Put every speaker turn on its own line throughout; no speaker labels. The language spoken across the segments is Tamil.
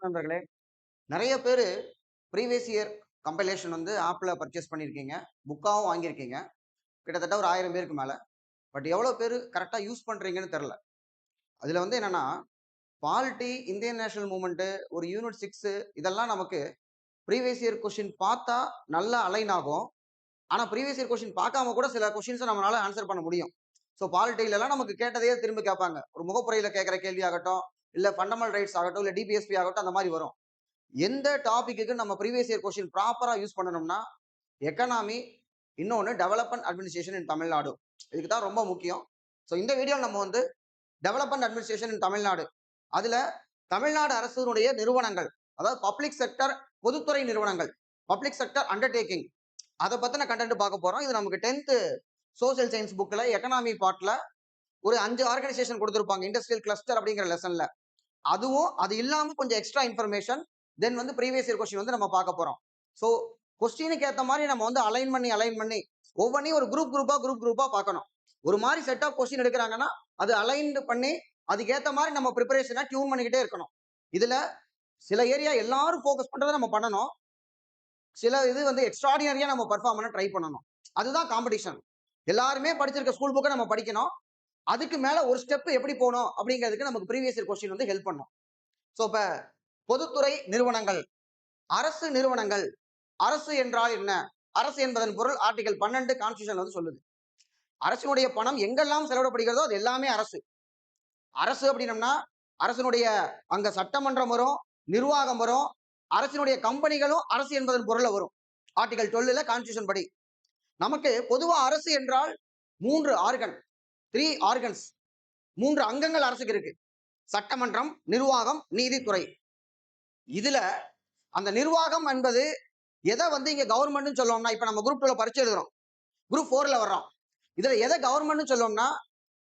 நண்பர்களே, நிறைய பேரு ப்ரீவியஸ் இயர் கம்பைலேஷன் வந்து ஆப்ல பர்ச்சேஸ் பண்ணியிருக்கீங்க. புக்காவும் வாங்கியிருக்கீங்க. கிட்டத்தட்ட ஒரு 1000 பேருக்கு மேல. பட் எவ்வளோ பேரு கரெக்ட்டா யூஸ் பண்றீங்கன்னு தெரியல. அதுல வந்து என்னன்னா, பாலிட்டி, இந்தியன் நேஷனல் மூவ்மெண்ட், ஒரு யூனிட் 6 இதெல்லாம் நமக்கு ப்ரீவியஸ் இயர் கொஸ்டின் பார்த்தா நல்லா அலைன் ஆகும். ஆனா ப்ரீவியஸ் இயர் கொஸ்டின் பார்க்காம கூட சில கொஸ்டின்ஸ நம்மளால ஆன்சர் பண்ண முடியும். ஸோ பாலிட்டிலலாம் நமக்கு கேட்டதையே திரும்ப கேட்பாங்க. ஒரு முகப்புரையில கேட்கிற கேள்வி ஆகட்டும், இல்ல ஃபண்டமெண்டல் ரைட்ஸ் ஆகட்டும், இல்ல டிபிஎஸ்பி ஆகட்டும் அந்த மாரி வரும். எந்த டாபிக்கு நம்ம ப்ரீவியஸ் இயர் கொஸ்டின் ப்ராப்பரா யூஸ் பண்ணணும்னா எக்கனாமி, இன்னொன்னு டெவலப்மெண்ட் அட்மினிஸ்ட்ரேஷன் இன் தமிழ்நாடு. இதுக்கு தான் ரொம்ப முக்கியம். ஸோ இந்த வீடியோ நம்ம வந்து டெவலப்மெண்ட் அட்மினிஸ்ட்ரேஷன் இன் தமிழ்நாடு, அதுல தமிழ்நாடு அரசினுடைய நிறுவனங்கள், அதாவது பப்ளிக் செக்டர் பொதுத்துறை நிறுவனங்கள், பப்ளிக் செக்டர் அண்டர்டேக்கிங், அதை பத்தின கண்டென்ட் பார்க்க போறோம். இது நமக்கு 10th சோசியல் சயின்ஸ் புக்ல எக்கனாமி பார்ட்ல ஒரு 5 ஆர்கனைசேஷன் கொடுத்திருப்பாங்க இண்டஸ்ட்ரியல் கிளஸ்டர் அப்படிங்கிற லெசன்ல. அதுவும் அது இல்லாம கொஞ்சம் எக்ஸ்ட்ரா இன்ஃபர்மேஷன் தென் வந்து ப்ரீவியஸ் இயர் கொஸ்டின் வந்து நம்ம பார்க்க போறோம். ஸோ கொஸ்டினுக்கு ஏற்ற மாதிரி நம்ம வந்து அலைன் பண்ணி ஒவ்வொன்றையும் ஒரு குரூப்பா பார்க்கணும். ஒரு மாதிரி செட் ஆஃப் கொஸ்டின் எடுக்கிறாங்கன்னா அது அலைன்டு பண்ணி அதுக்கேற்ற மாதிரி நம்ம ப்ரிப்பரேஷனை டியூன் பண்ணிக்கிட்டே இருக்கணும். இதுல சில ஏரியா எல்லாரும் ஃபோக்கஸ் பண்றதை நம்ம பண்ணணும். சில இது வந்து எக்ஸ்ட்ராடினரியா நம்ம பர்ஃபார்ம் பண்ண ட்ரை பண்ணணும். அதுதான் காம்படிஷன். எல்லாருமே படிச்சிருக்க ஸ்கூல் புக்கை நம்ம படிக்கணும். அதுக்கு மேல ஒரு ஸ்டெப் எப்படி போகணும் அப்படிங்கிறதுக்கு நமக்கு ப்ரீவியஸ் இயர் கொஸ்டின் வந்து ஹெல்ப் பண்ணும். ஸோ இப்ப பொதுத்துறை நிறுவனங்கள், அரசு நிறுவனங்கள், அரசு என்றால் என்ன? அரசு என்பதன் பொருள் ஆர்டிகல் 12 கான்ஸ்டிடியூஷன் வந்து சொல்லுது. அரசினுடைய பணம் எங்கெல்லாம் செலவிடப்படுகிறதோ அது எல்லாமே அரசு. அரசு அப்படின்னம்னா அரசனுடைய அங்க சட்டமன்றம் வரும், நிர்வாகம் வரும், அரசினுடைய கம்பெனிகளும் அரசு என்பதன் பொருள்ல வரும். ஆர்டிகல் 12 கான்ஸ்டிடியூஷன் படி நமக்கு பொதுவா அரசு என்றால் 3 ஆர்கன், 3 ஆர்கன்ஸ், 3 அங்கங்கள் அரசுக்கு இருக்கு. சட்டமன்றம், நிர்வாகம், நீதித்துறை. இதுல அந்த நிர்வாகம் என்பது எதை வந்து இங்க கவர்மெண்ட் சொல்லுவோம்னா, இப்ப நம்ம குரூப் 2ல பரிட்சை எழுதுறோம், குரூப் 4ல வர்றோம். இதுல எதை கவர்மெண்ட் சொல்லுவோம்னா,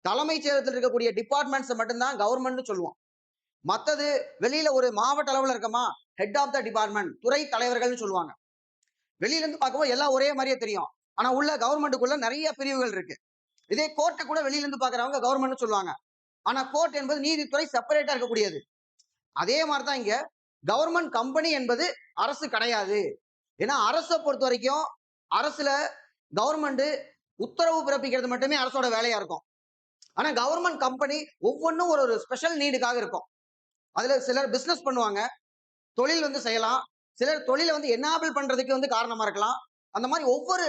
தலைமைச் செயலகத்தில் இருக்கக்கூடிய டிபார்ட்மெண்ட்ஸ் மட்டும்தான் கவர்மெண்ட் சொல்லுவோம். மத்தது வெளியில ஒரு மாவட்ட அளவுல இருக்கமா, ஹெட் ஆஃப் த டிபார்ட்மெண்ட், துறை தலைவர்கள் சொல்லுவாங்க. வெளியில இருந்து பார்க்கும்போது எல்லாம் ஒரே மாதிரியே தெரியும். ஆனா உள்ள கவர்மெண்ட்டுக்குள்ள நிறைய பிரிவுகள் இருக்கு. இதே கோர்ட்டை கூட வெளியில இருந்து பாக்குறவங்க கவர்மெண்ட் சொல்லுவாங்க. ஆனா கோர்ட் என்பது நீதித்துறை செப்பரேட்டா இருக்கக்கூடியது. அதே மாதிரிதான் இங்க கவர்மெண்ட் கம்பெனி என்பது அரசு கிடையாது. ஏன்னா அரசை பொறுத்த வரைக்கும் அரசுல கவர்மெண்ட் உத்தரவு பிறப்பிக்கிறது மட்டுமே அரசோட வேலையா இருக்கும். ஆனா கவர்மெண்ட் கம்பெனி ஒவ்வொன்றும் ஒரு ஸ்பெஷல் நீடுக்காக இருக்கும். அதுல சிலர் பிசினஸ் பண்ணுவாங்க, தொழில் வந்து செய்யலாம், சிலர் தொழிலை வந்து என்னாபிள் பண்றதுக்கு வந்து காரணமா இருக்கலாம். அந்த மாதிரி ஒவ்வொரு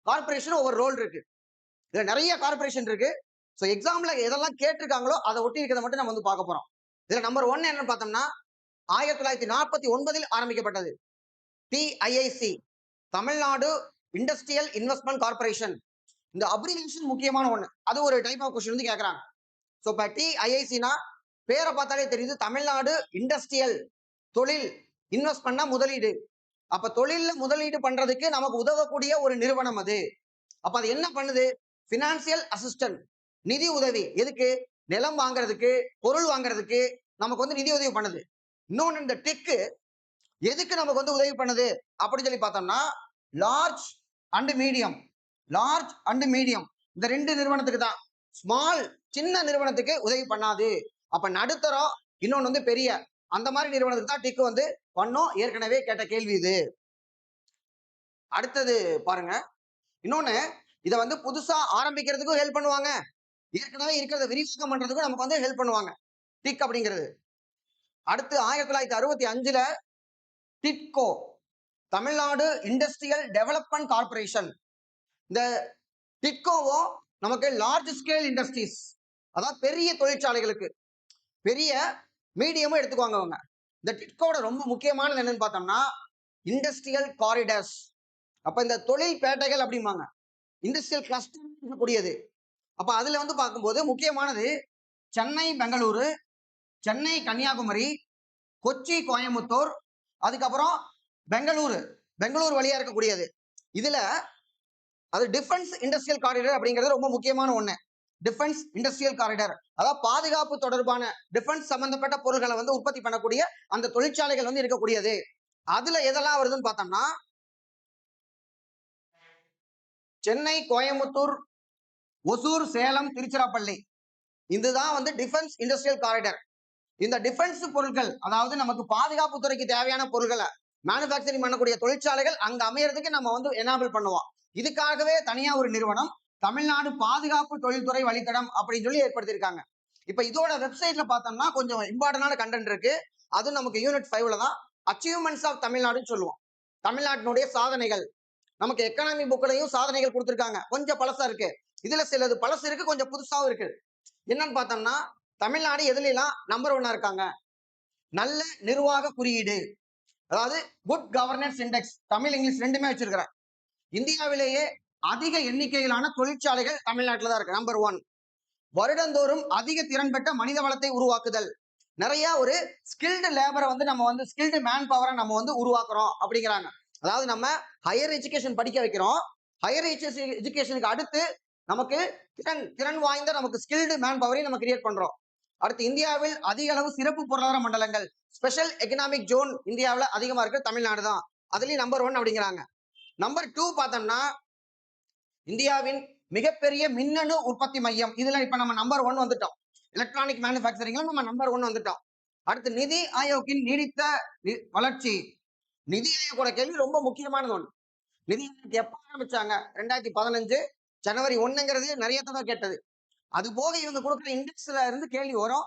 கார்பரேஷனும் ஒவ்வொரு ரோல் இருக்கு. இதுல நிறைய கார்பரேஷன் இருக்கு. ஸோ எக்ஸாம்ல எதெல்லாம் கேட்டிருக்காங்களோ அதை ஒட்டி இருக்கிறத மட்டும் நம்ம வந்து பார்க்க போறோம். இதுல நம்பர் 1 என்னன்னு பார்த்தோம்னா 1949 ஆரம்பிக்கப்பட்டது TIIC, Tamil Nadu industrial investment corporation. இந்த அப்ரிவியேஷன் முக்கியமான ஒண்ணு. அது ஒரு டைப் ஆஃப் கொஸ்டின் வந்து கேட்கறாங்க. சோ இப்ப டிஐஐசினா பேரை பார்த்தாலே தெரியுது, தமிழ்நாடு இண்டஸ்ட்ரியல், தொழில், இன்வெஸ்ட் பண்ணா முதலீடு. அப்ப தொழில்ல முதலீடு பண்றதுக்கு நமக்கு உதவக்கூடிய ஒரு நிறுவனம் அது. அப்ப அது என்ன பண்ணுது? பினான்சியல் அசிஸ்டன்ட், நிதி உதவி. எதுக்கு? நிலம் வாங்குறதுக்கு, பொருள் வாங்குறதுக்கு நமக்கு வந்து நிதி உதவி பண்ணுது. இன்னொன்னு இந்த டெக்கு எதுக்கு நமக்கு வந்து உதவி பண்ணுது அப்படின்னு சொல்லி பார்த்தோம்னா, large and medium, large and medium இந்த 2 நிறுவனத்துக்கு தான். ஸ்மால், சின்ன நிறுவனத்துக்கு உதவி பண்ணாது. அப்ப நடுத்தரம், இன்னொன்னு வந்து பெரிய, அந்த மாதிரி நிறுவனத்துக்கு தான் டிக்கு வந்து பண்ணும். ஏற்கனவே கேட்ட கேள்வி இது. அடுத்தது பாருங்க, இன்னொன்னு இத வந்து புதுசா ஆரம்பிக்கிறதுக்கும் ஹெல்ப் பண்ணுவாங்க, ஏற்கனவே இருக்கிறத விரிவாக்கம் பண்றதுக்கும் நமக்கு வந்து ஹெல்ப் பண்ணுவாங்க டிக் அப்படிங்கிறது. அடுத்து 1965ல TIDCO, Tamil Nadu industrial development corporation. இந்த டிட்கோவோ நமக்கு லார்ஜ் ஸ்கேல் இண்டஸ்ட்ரீஸ், அதாவது பெரிய தொழிற்சாலைகளுக்கு, பெரிய மீடியமும் எடுத்துக்குவாங்க அவங்க. இந்த டிட்கோட ரொம்ப முக்கியமானது என்னன்னு பார்த்தோம்னா இண்டஸ்ட்ரியல் காரிடர்ஸ். அப்ப இந்த தொழில் பேட்டைகள் அப்படிம்பாங்க, இண்டஸ்ட்ரியல் கிளஸ்டர் கூடியது. அப்ப அதுல வந்து பார்க்கும்போது முக்கியமானது சென்னை பெங்களூரு, சென்னை கன்னியாகுமரி, கொச்சி கோயம்புத்தூர், அதுக்கப்புறம் பெங்களூரு, பெங்களூர் வழியா இருக்கக்கூடியது. இதுல அது டிஃபென்ஸ் இண்டஸ்ட்ரியல் காரிடர் அப்படிங்கிறது ரொம்ப முக்கியமான ஒண்ணு. டிஃபென்ஸ் இண்டஸ்ட்ரியல் காரிடர், அதாவது பாதுகாப்பு தொடர்பான டிஃபென்ஸ் சம்பந்தப்பட்ட பொருட்களை வந்து உற்பத்தி பண்ணக்கூடிய அந்த தொழிற்சாலைகள் வந்து இருக்கக்கூடியது. அதுல எதெல்லாம் வருதுன்னு பார்த்தோம்னா சென்னை, கோயம்புத்தூர், ஒசூர், சேலம், திருச்சிராப்பள்ளி. இதுதான் வந்து டிஃபென்ஸ் இண்டஸ்ட்ரியல் காரிடர். இந்த டிஃபென்ஸ் பொருட்கள், அதாவது நமக்கு பாதுகாப்பு துறைக்கு தேவையான பொருட்களை மேனுபேக்சரிங் பண்ணக்கூடிய தொழிற்சாலைகள் அங்க அமையறதுக்கு நம்ம வந்து எனேபிள் பண்ணுவோம். இதுக்காகவே தனியா ஒரு நிறுவனம் தமிழ்நாடு பாதுகாப்பு தொழில்துறை வழித்தடம் அப்படின்னு சொல்லி ஏற்படுத்தியிருக்காங்க. இப்ப இதோட வெப்சைட்ல பார்த்தோம்னா கொஞ்சம் இம்பார்ட்டன்டான கண்டென்ட் இருக்கு. அதுவும் நமக்கு யூனிட் 5ல தான் அச்சீவ்மெண்ட்ஸ் ஆஃப் தமிழ்நாடுன்னு சொல்லுவோம். தமிழ்நாட்டினுடைய சாதனைகள். நமக்கு எக்கனாமி புக்லையும் சாதனைகள் கொடுத்திருக்காங்க. கொஞ்சம் பழசா இருக்கு. இதுல சிலது பழசு இருக்கு, கொஞ்சம் புதுசாவும் இருக்கு. என்னன்னு பார்த்தோம்னா தமிழ்நாடு எதுலாம் நம்பர் 1 இருக்காங்க. நல்ல நிர்வாக குறியீடு, அதாவது good governance index, Tamil English ரெண்டுமே வச்சிருக்கிறேன். இந்தியாவிலேயே அதிக எண்ணிக்கையிலான தொழிற்சாலைகள் தமிழ்நாட்டில் தான் இருக்கு. நம்பர் 1. வருடந்தோறும் அதிக திறன் பெற்ற மனித வளத்தை உருவாக்குதல். நிறைய ஒரு ஸ்கில்டு லேபரை வந்து நம்ம வந்து ஸ்கில்டு மேன் பவரை நம்ம வந்து உருவாக்குறோம் அப்படிங்கிறாங்க. அதாவது நம்ம ஹையர் எஜுகேஷன் படிக்க வைக்கிறோம். ஹையர் எஜுகேஷனுக்கு அடுத்து நமக்கு திறன் வாய்ந்த நமக்கு ஸ்கில்டு மேன் பவரையும் நம்ம கிரியேட் பண்றோம். அடுத்து இந்தியாவில் அதிக அளவு சிறப்பு பொருளாதார மண்டலங்கள், ஸ்பெஷல் எக்கனாமிக் ஜோன் இந்தியாவில் அதிகமா இருக்கு தமிழ்நாடு தான். அதுலயும் நம்பர் 1 அப்படிங்கிறாங்க. நம்பர் 2 பார்த்தோம்னா இந்தியாவின் மிகப்பெரிய மின்னணு உற்பத்தி மையம். இதுல இப்ப நம்ம நம்பர் 1 வந்துட்டோம். எலக்ட்ரானிக் மேனுபேக்சரிங்ல நம்ம நம்பர் 1 வந்துட்டோம். அடுத்து நிதி ஆயோக்கின் நீடித்த வளர்ச்சி. நிதி ஆயோகோட கேள்வி ரொம்ப முக்கியமானது ஒன்று. நிதி ஆயோக் எப்ப ஆரம்பிச்சாங்க? 2015 ஜனவரி 1ங்கிறது நிறைய தடவை கேட்டது. அது போக இவங்க கொடுக்குற இண்டெக்ஸ்ல இருந்து கேள்வி வரும்.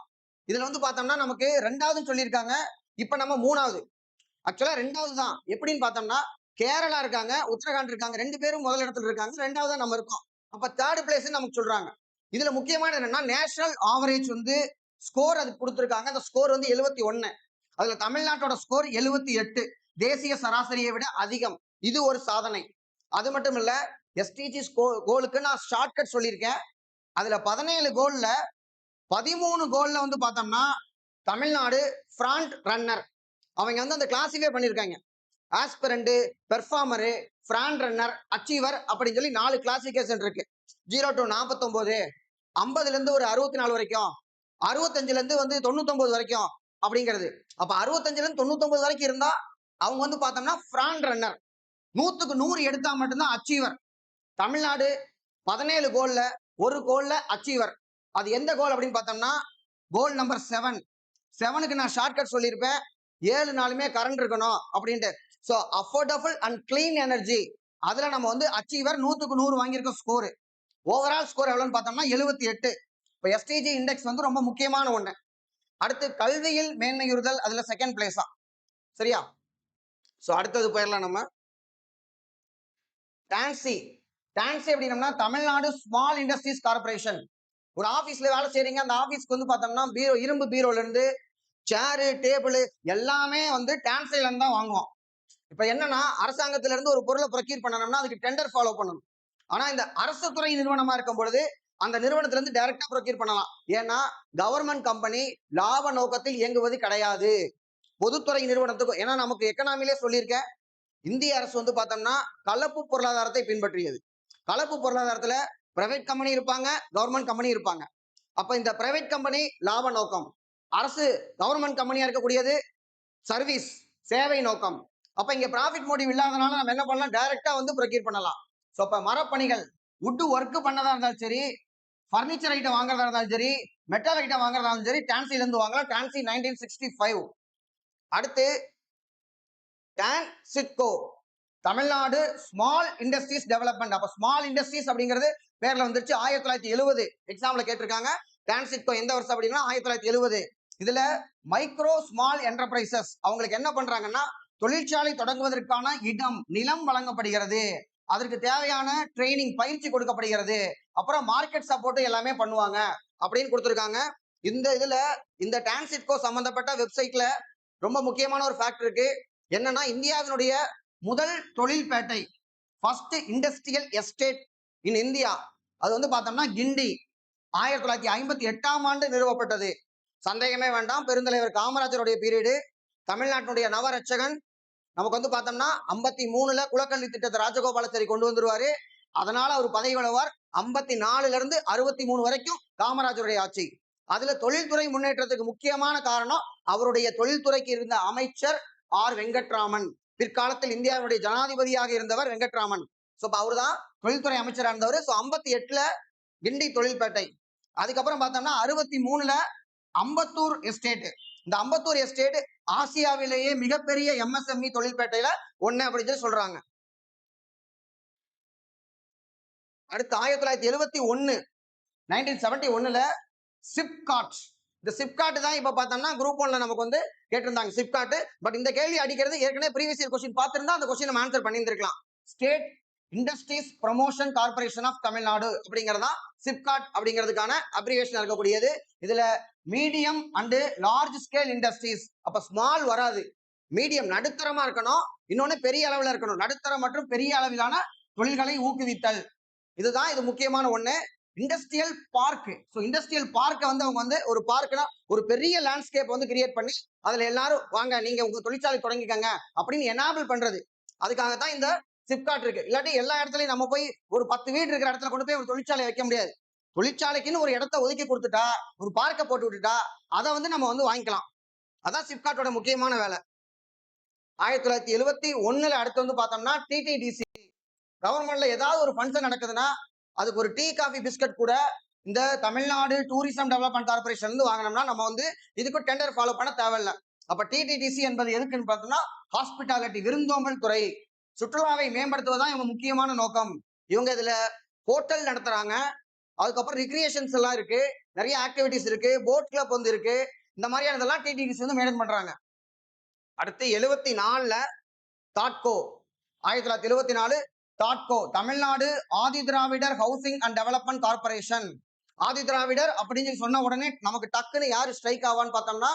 இதுல வந்து பார்த்தோம்னா நமக்கு 2வது சொல்லியிருக்காங்க. இப்ப நம்ம 3வது. ஆக்சுவலா 2வது தான். எப்படின்னு பார்த்தோம்னா கேரளா இருக்காங்க, உத்தரகாண்ட் இருக்காங்க. 2 பேரும் முதல் இடத்துல இருக்காங்க. 2வது நம்ம இருக்கோம். அப்ப 3rd பிளேஸ் நமக்கு சொல்றாங்க. இதுல முக்கியமான என்னன்னா நேஷனல் ஆவரேஜ் வந்து ஸ்கோர் அதுக்கு கொடுத்திருக்காங்க. அந்த ஸ்கோர் வந்து 71. அதுல தமிழ்நாட்டோட ஸ்கோர் 78. தேசிய சராசரியை விட அதிகம். இது ஒரு சாதனை. அது மட்டும் இல்ல, எஸ்டிஜி கோலுக்கு நான் ஷார்ட்கட் சொல்லியிருக்கேன். அதுல 17 கோல்ல 13 கோல்ல வந்து பார்த்தோம்னா தமிழ்நாடு ஃப்ரண்ட் ரன்னர். அவங்க வந்து அந்த கிளாசிஃபை பண்ணியிருக்காங்க. ஆஸ்பிரண்ட், பெர்ஃபார்மரு, ஃப்ராண்ட் ரன்னர், அச்சீவர் அப்படின்னு சொல்லி 4 கிளாசிபிகேஷன் இருக்கு. 0 to 49, 50ல இருந்து ஒரு 64 வரைக்கும், 65ல இருந்து வந்து 99 வரைக்கும் அப்படிங்கிறது. அப்ப 65ல இருந்து 99 வரைக்கும் இருந்தா அவங்க வந்து பார்த்தோம்னா ஃப்ராண்ட் ரன்னர். 100க்கு 100 எடுத்தா மட்டும்தான் அச்சீவர். தமிழ்நாடு 17 கோல்ல 1 கோல்ல அச்சீவர். அது எந்த கோல் அப்படின்னு பார்த்தோம்னா கோல் நம்பர் 7. 7க்கு நான் ஷார்ட்கட் சொல்லியிருப்பேன். 7 நாளுமே கரண்ட் இருக்கணும் அப்படின்ட்டு. So affordable and clean energy, அதுல நம்ம வந்து அச்சீவர் 100க்கு 100 வாங்கியிருக்க ஸ்கோர். ஓவரால் ஸ்கோர் எவ்வளவுன்னு பார்த்தோம்னா 78. இப்போ எஸ்டிஜி இண்டெக்ஸ் வந்து ரொம்ப முக்கியமான ஒண்ணு. அடுத்து கல்வியில் மேன்மையுறுதல், அதுல 2nd பிளேஸா. சரியா? சோ அடுத்தது போயிடலாம் நம்ம. டான்சி அப்படின்னா தமிழ்நாடு ஸ்மால் இண்டஸ்ட்ரீஸ் கார்பரேஷன். ஒரு ஆபீஸ்ல வேலை செய்றீங்க. அந்த ஆபீஸ்க்கு வந்து பார்த்தோம்னா பீரோ, இரும்பு பீரோல இருந்து சேரு, டேபிள் எல்லாமே வந்து டான்சில இருந்து தான் வாங்குவோம். இப்ப என்னன்னா அரசாங்கத்தில இருந்து ஒரு பொருளை ப்ரொக்யூர் பண்ணணும்னா அதுக்கு டெண்டர் ஃபாலோ பண்ணணும். ஆனா இந்த அரசு துறை நிறுவனமா இருக்கும் பொழுது அந்த நிறுவனத்துல இருந்து டைரக்டா ப்ரொக்யூர் பண்ணலாம். ஏன்னா கவர்மெண்ட் கம்பெனி லாப நோக்கத்தில் இயங்குவது கிடையாது. பொதுத்துறை நிறுவனத்துக்கும், ஏன்னா நமக்கு எக்கனாமிலே சொல்லியிருக்கேன், இந்திய அரசு வந்து பார்த்தோம்னா கலப்பு பொருளாதாரத்தை பின்பற்றியது. கலப்பு பொருளாதாரத்துல பிரைவேட் கம்பெனி இருப்பாங்க, கவர்மெண்ட் கம்பெனி இருப்பாங்க. அப்ப இந்த பிரைவேட் கம்பெனி லாப நோக்கம், அரசு கவர்மெண்ட் கம்பெனியா இருக்கக்கூடியது சர்வீஸ், சேவை நோக்கம். அப்ப இங்க ப்ராஃபிட் மோட்டிவ் இல்லாதனால நம்ம என்ன பண்ணலாம், டைரக்டா வந்து ப்ரொக்யூர் பண்ணலாம். சோ இப்ப மரப்பணிகள், வுட் ஒர்க் பண்ணதா இருந்தாலும் சரி, பர்னிச்சர் ஐட்டம் வாங்குறதா இருந்தாலும் சரி, மெட்டல் ஐட்டம் வாங்குறதா இருந்தாலும் சரி, டான்சில இருந்து வாங்கலாம். டான்சி 1965. அடுத்து TANSIDCO, Tamil Nadu small industries development. அப்ப ஸ்மால் இண்டஸ்ட்ரீஸ் அப்படிங்கிறது பேர்ல வந்துருச்சு. 1970 எக்ஸாம்ல கேட்டிருக்காங்க. டான்சிட்கோ எந்த வருஷம் அப்படின்னா 1970. இதுல மைக்ரோ ஸ்மால் என்டர்பிரைசஸ் அவங்களுக்கு என்ன பண்றாங்கன்னா தொழிற்சாலை தொடங்குவதற்கான இடம், நிலம் வழங்கப்படுகிறது. அதற்கு தேவையான ட்ரைனிங், பயிற்சி கொடுக்கப்படுகிறது. அப்புறம் மார்க்கெட் சப்போர்ட் எல்லாமே பண்ணுவாங்க அப்படின்னு கொடுத்திருக்காங்க. இந்த இதுல இந்த டான்சிட்கோ சம்பந்தப்பட்ட வெப்சைட்ல ரொம்ப முக்கியமான ஒரு ஃபேக்ட் இருக்கு. என்னன்னா இந்தியாவினுடைய முதல் தொழில்பேட்டை, first industrial estate in India, அது வந்து பார்த்தோம்னா கிண்டி 1958ஆம் ஆண்டு நிறுவப்பட்டது. சந்தேகமே வேண்டாம், பெருந்தலைவர் காமராஜருடைய பீரியடு. தமிழ்நாட்டினுடைய நவரட்சகன் நமக்கு வந்து பார்த்தோம்னா 53ல குலக்கல்வி திட்டத்தை ராஜகோபாலாச்சாரி கொண்டு வந்துருவாரு. அதனால அவர் பதவி விலகுவார். 54ல இருந்து 63 வரைக்கும் காமராஜருடைய ஆட்சி. அதுல தொழில்துறை முன்னேற்றத்துக்கு முக்கியமான காரணம் அவருடைய தொழில்துறைக்கு இருந்த அமைச்சர் ஆர் வெங்கட்ராமன். பிற்காலத்தில் இந்தியாவுடைய ஜனாதிபதியாக இருந்தவர் வெங்கட்ராமன். சோ அவர்தான் தொழில்துறை அமைச்சராக இருந்தவர். சோ 58ல கிண்டி தொழில்பேட்டை. அதுக்கப்புறம் பார்த்தோம்னா 63ல அம்பத்தூர் எஸ்டேட். இந்த அம்பத்தூர் எஸ்டேட் ஆசியாவிலேயே மிகப்பெரிய MSME தொழில்பேட்டையில ஒண்ணு அப்படின்னு சொல்லி சொல்றாங்க. அடுத்து 1971 1971ல சிப்காட். இந்த சிப்காட் தான் இப்ப பார்த்தோம்னா குரூப் 1ல நமக்கு வந்து கேட்டிருந்தாங்க சிப்காட். பட் இந்த கேள்வி அடிக்கிறது ஏற்கனவே ப்ரீவியஸ் இயர் கொஸ்டின் பார்த்திருந்தா அந்த கொஸ்டின் நம்ம ஆன்சர் பண்ணியிருந்திருக்கலாம். State industries promotion corporation of Tamil அப்படிங்கறதா சிப்காட் அப்படிங்கிறதுக்கான அப்ரிவேஷன் இருக்கக்கூடியது. இதுல medium and large scale industries, அப்ப ஸ்மால் வராது, மீடியம் நடுத்தரமா இருக்கணும், இன்னொன்னு பெரிய அளவுல இருக்கணும். நடுத்தரம் மற்றும் பெரிய அளவிலான தொழில்களை ஊக்குவித்தல், இதுதான் இது முக்கியமான ஒண்ணு. Industrial park. ஸோ இண்டஸ்ட்ரியல் பார்க்கை வந்து அவங்க வந்து ஒரு பார்க்னா ஒரு பெரிய லேண்ட்ஸ்கேப் வந்து கிரியேட் பண்ணி அதுல எல்லாரும் வாங்க நீங்க உங்க தொழிற்சாலை தொடங்கிக்கங்க அப்படின்னு எனாபிள் பண்றது. அதுக்காகத்தான் இந்த சிப்காட் இருக்கு. இல்லாட்டி எல்லா இடத்துலயும் நம்ம போய் ஒரு 10 வீடு இருக்கிற இடத்துல கொண்டு போய் ஒரு தொழிற்சாலை வைக்க முடியாது. தொழிற்சாலைக்குன்னு ஒரு இடத்த ஒதுக்கி கொடுத்துட்டா, ஒரு பார்க்கை போட்டு விட்டுட்டா அதை வந்து நம்ம வந்து வாங்கிக்கலாம். அதான் சிப்காட்டோட முக்கியமான வேலை. 1971ல அடுத்து வந்து பார்த்தோம்னா TTDC. கவர்மெண்ட்ல ஏதாவது ஒரு ஃபங்க்ஷன் நடக்குதுன்னா அதுக்கு ஒரு டீ காஃபி பிஸ்கட் கூட இந்த தமிழ்நாடு டூரிசம் டெவலப்மெண்ட் கார்பரேஷன் இருந்து வாங்கினோம்னா நம்ம வந்து இதுக்கு டெண்டர் ஃபாலோ பண்ண தேவையில்லை. அப்ப TTDC என்பது எதுக்குன்னு பார்த்தோம்னா ஹாஸ்பிட்டாலிட்டி, விருந்தோம்பல் துறை, சுற்றுலாவை மேம்படுத்துவதுதான் இவங்க முக்கியமான நோக்கம். இவங்க இதுல ஹோட்டல் நடத்துறாங்க, அதுக்கப்புறம் ரிக்ரியேஷன்ஸ் எல்லாம் இருக்கு, நிறைய ஆக்டிவிட்டிஸ் இருக்கு, போட் கிளப் வந்து இருக்கு, இந்த மாதிரியானதெல்லாம் TTDC வந்து மெயின்டைன் பண்றாங்க. அடுத்து 74ல தாட்கோ. 1974 தாட்கோ, Tamil Nadu Adi Dravidar housing and development corporation. Adi Dravidar அப்படின்னு சொன்ன உடனே நமக்கு டக்குன்னு யாரு ஸ்ட்ரைக் ஆவான்னு பார்த்தோம்னா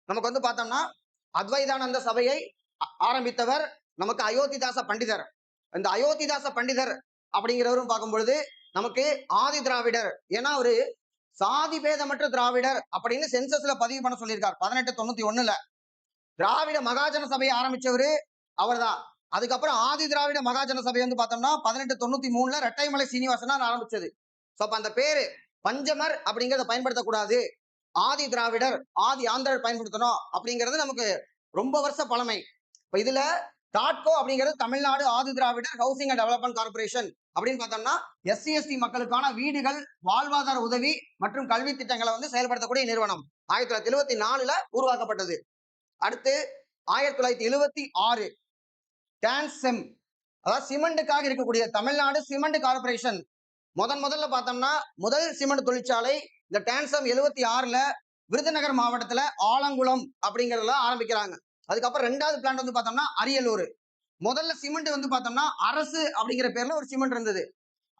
நமக்கு வந்து பார்த்தோம்னா அத்வைதானந்த சபையை ஆரம்பித்தவர் நமக்கு அயோத்திதாச பண்டிதர். இந்த அயோத்திதாச பண்டிதர் அப்படிங்கிறவரும் பார்க்கும் பொழுது நமக்கு ஆதி திராவிடர், ஏன்னா அவரு சாதி பேதமற்ற திராவிடர் அப்படின்னு சென்சஸ்ல பதிவு பண்ண சொல்லியிருக்கார் 1891ல. திராவிட மகாஜன சபையை ஆரம்பிச்சவரு அவர் தான். அதுக்கப்புறம் ஆதி திராவிட மகாஜன சபை வந்து பார்த்தோம்னா 1893ல ரெட்டைமலை சீனிவாசனா ஆரம்பிச்சது. சோ அப்ப அந்த பேரு பஞ்சமர் அப்படிங்கறத பயன்படுத்தக்கூடாது, ஆதி திராவிடர் ஆதி ஆந்திரர் பயன்படுத்தணும் அப்படிங்கிறது நமக்கு ரொம்ப வருஷ பழமை. இப்ப இதுல டாட்கோ அப்படிங்கிறது Tamil Nadu Adi Dravidar housing and development corporation அப்படின்னு பார்த்தோம்னா SC/ST மக்களுக்கான வீடுகள், வாழ்வாதார உதவி மற்றும் கல்வி திட்டங்களை வந்து செயல்படுத்தக்கூடிய நிறுவனம் 1974ல உருவாக்கப்பட்டது. அடுத்து 1976 டான்செம், அதாவது சிமெண்ட்டுக்காக இருக்கக்கூடிய தமிழ்நாடு சிமெண்ட் கார்பரேஷன். முதல்ல பார்த்தோம்னா முதல் சிமெண்ட் தொழிற்சாலை இந்த டான்செம் 76ல விருதுநகர் மாவட்டத்துல ஆலங்குளம் அப்படிங்கறதுல ஆரம்பிக்கிறாங்க. அதுக்கப்புறம் 2வது பிளான்ட் வந்து பார்த்தோம்னா அரியலூர். முதல்ல சிமெண்ட் வந்து பார்த்தோம்னா அரசு அப்படிங்கிற பேர்ல ஒரு சிமெண்ட் இருந்தது.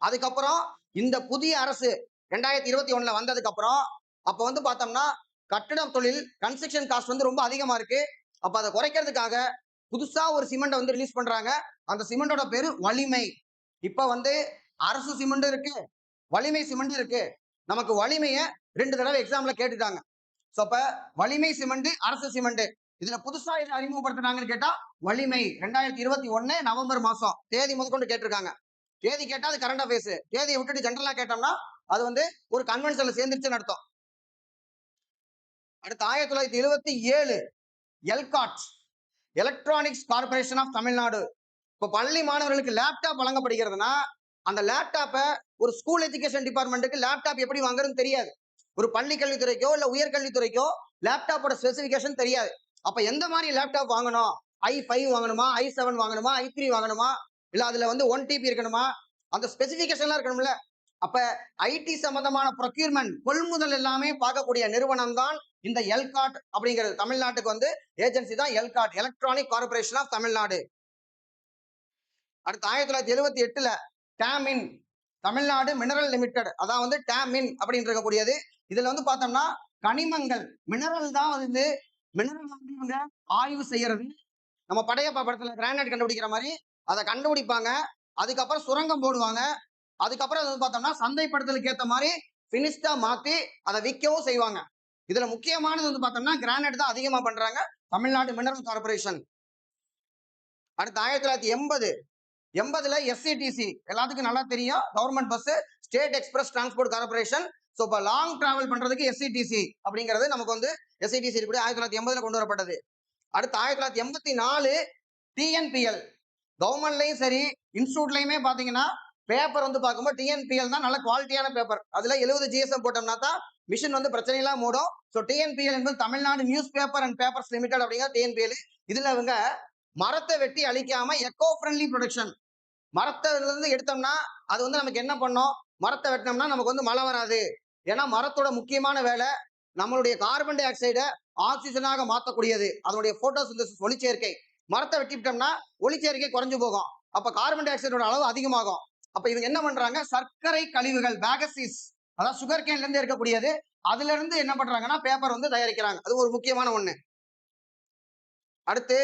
அதுக்கப்புறம் இந்த புதிய அரசு 2021ல வந்ததுக்கு அப்புறம் அப்ப வந்து பார்த்தோம்னா கட்டட தொழில் கன்ஸ்ட்ரக்ஷன் காஸ்ட் வந்து ரொம்ப அதிகமா இருக்கு. அப்ப அதை குறைக்கிறதுக்காக புதுசா ஒரு சிமெண்ட் வந்து ரிலீஸ் பண்றாங்க. அந்த சிமெண்டோட பேரு வலிமை. இப்ப வந்து அரசு சிமெண்ட் இருக்கு, வலிமை சிமெண்ட் இருக்கு. நமக்கு வலிமைய 2 தடவை எக்ஸாம்ல கேட்டுட்டாங்க. சோ அப்ப வலிமை சிமெண்ட், அரசு சிமெண்ட், இதுல புதுசா எது அறிமுகப்படுத்தினாங்கன்னு கேட்டா வலிமை. 2021 நவம்பர் மாசம் தேதி முதற்கொண்டு கேட்டிருக்காங்க. தேதி கேட்டா அது கரண்ட் அஃபேர்ஸ், தேதியை விட்டுட்டு ஜெனரலா கேட்டோம்னா அது வந்து ஒரு கன்வென்ஷன்ல சேர்ந்துருச்சுன்னு அர்த்தம். அடுத்து 1977 ELCOT, electronics corporation of Tamil Nadu. இப்ப பள்ளி மாணவர்களுக்கு லேப்டாப் வழங்கப்படுகிறதுனா அந்த லேப்டாப்பை ஒரு ஸ்கூல் எஜுகேஷன் டிபார்ட்மெண்ட்டுக்கு லேப்டாப் எப்படி வாங்குறதுன்னு தெரியாது. ஒரு பள்ளி கல்வித்துறைக்கோ இல்ல உயர்கல்வித்துறைக்கோ லேப்டாப்போட ஸ்பெசிபிகேஷன் தெரியாது. அப்ப எந்த மாதிரி லேப்டாப் வாங்கணும், i5 வாங்கணுமா, i7 வாங்கணுமா, i3 வாங்கணுமா, இல்ல அதுல வந்து 1 TB இருக்கணுமா, அந்த ஸ்பெசிபிகேஷன்லாம் இருக்கணும்ல. அப்ப ஐடி சம்பந்தமான ப்ரொக்யூர்மெண்ட், கொள்முதல் எல்லாமே பார்க்கக்கூடிய நிறுவனம் தான் இந்த எல்காட் அப்படிங்கிறது. தமிழ்நாட்டுக்கு வந்து ஏஜென்சி தான் ELCOT, electronic corporation of Tamil Nadu. அடுத்து 1978ல டேமின், தமிழ்நாடு மினரல் லிமிடெட், அதான் வந்து டேமின் அப்படின்னு இருக்கக்கூடியது. இதுல வந்து பார்த்தோம்னா கனிமங்கள், மினரல் தான் வந்து மினரல் வந்து இவங்க ஆய்வு செய்யறது. நம்ம படையப்பா படத்துல கிரானைட் கண்டுபிடிக்கிற மாதிரி அதை கண்டுபிடிப்பாங்க. அதுக்கப்புறம் சுரங்கம் போடுவாங்க. அதுக்கப்புறம் வந்து பார்த்தோம்னா சந்தைப்படுத்தலுக்கு ஏற்ற மாதிரி பினிஷ்டா மாத்தி அதை விற்கவும் செய்வாங்க. இதுல முக்கியமானது வந்து பார்த்தோம்னா கிரானைட் தான் அதிகமா பண்றாங்க தமிழ்நாடு மினரல் கார்பரேஷன். அடுத்து 1980ல SCTC, எல்லாத்துக்கும் நல்லா தெரியும், government bus, state express transport corporation. So இப்போ லாங் டிராவல் பண்றதுக்கு SCTC அப்படிங்கிறது நமக்கு வந்து SCTC 1980ல கொண்டு வரப்பட்டது. அடுத்து 1984 TNPL. கவர்மெண்ட்லயும் சரி இன்ஸ்டியூட்லயுமே பாத்தீங்கன்னா பேப்பர் வந்து பார்க்கும்போது டிஎன்பிஎல் தான் நல்ல குவாலிட்டியான பேப்பர். அதுல 70 ஜிஎஸ்எம் போட்டோம்னா தான் மிஷின் வந்து பிரச்சனை இல்லாம மூடும். ஸோ டிஎன்பிஎல் என்பது Tamil Nadu news paper and papers limited அப்படிங்கிற டிஎன்பிஎல். இதுல இவங்க மரத்தை வெட்டி அழிக்காம எக்கோ ஃப்ரெண்ட்லி ப்ரொடக்ஷன், மரத்துல இருந்து எடுத்தோம்னா அது வந்து நமக்கு என்ன பண்ணும், மரத்தை வெட்டினோம்னா நமக்கு வந்து மழை வராது. ஏன்னா மரத்தோட முக்கியமான வேலை நம்மளுடைய கார்பன் டை ஆக்சைடை ஆக்சிஜனாக மாற்றக்கூடியது. அதனுடைய போட்டோசிந்தசிஸ் ஒளிச்சேர்க்கை. மரத்தை வெட்டிவிட்டோம்னா ஒளிச்சேர்க்கை குறைஞ்சு போகும். அப்ப கார்பன் டை ஆக்சைடோட அளவு அதிகமாகும். அப்ப இவங்க என்ன பண்றாங்க, சர்க்கரை கழிவுகள் பேகசிஸ், அதாவது சுகர் கேன்ல இருந்து இருக்கக்கூடியது, அதுல இருந்து என்ன பண்றாங்கன்னா பேப்பர் வந்து தயாரிக்கிறாங்க. அது ஒரு முக்கியமான ஒண்ணு. அடுத்து